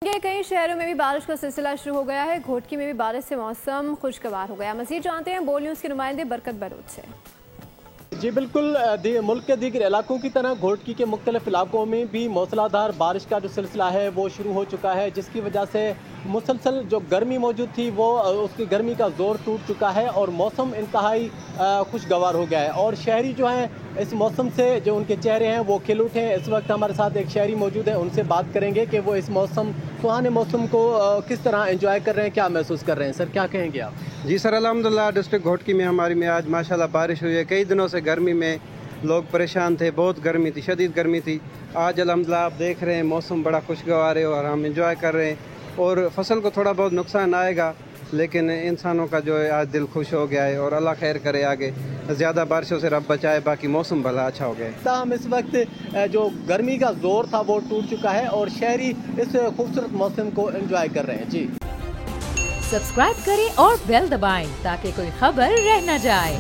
कई शहरों में भी बारिश का सिलसिला शुरू हो गया है। घोटकी में भी बारिश से मौसम खुशगवार हो गया। मज़ीद जानते हैं बोल न्यूज़ के नुमाइंदे बरकत बरूद से। जी बिल्कुल, मुल्क के दीगर इलाकों की तरह घोटकी के मुख्तलिफ इलाकों में भी मूसलाधार बारिश का जो सिलसिला है वो शुरू हो चुका है, जिसकी वजह से मुसलसल जो गर्मी मौजूद थी वो उसकी गर्मी का ज़ोर टूट चुका है और मौसम इंतहाई खुशगवार हो गया है। और शहरी जो हैं इस मौसम से जो उनके चेहरे हैं वो खिल उठे हैं। इस वक्त हमारे साथ एक शहरी मौजूद है, उनसे बात करेंगे कि वो इस सुहाने मौसम को किस तरह एंजॉय कर रहे हैं, क्या महसूस कर रहे हैं। सर, क्या कहेंगे आप? जी सर, अल्हम्दुलिल्लाह डिस्ट्रिक्ट घोटकी में हमारी में आज माशाल्लाह बारिश हुई है। कई दिनों से गर्मी में लोग परेशान थे, बहुत गर्मी थी, शदीद गर्मी थी। आज अल्हम्दुलिल्लाह आप देख रहे हैं मौसम बड़ा खुशगवार है और हम इंजॉय कर रहे हैं। और फसल को थोड़ा बहुत नुकसान आएगा, लेकिन इंसानों का जो है आज दिल खुश हो गया है और अल्लाह खैर करे, आगे ज़्यादा बारिशों से रब बचाए, बाकी मौसम भला अच्छा हो गया। हम इस वक्त जो गर्मी का जोर था वो टूट चुका है और शहरी इस खूबसूरत मौसम को एंजॉय कर रहे हैं। जी सब्सक्राइब करें और बेल दबाएं ताकि कोई खबर रह न जाए।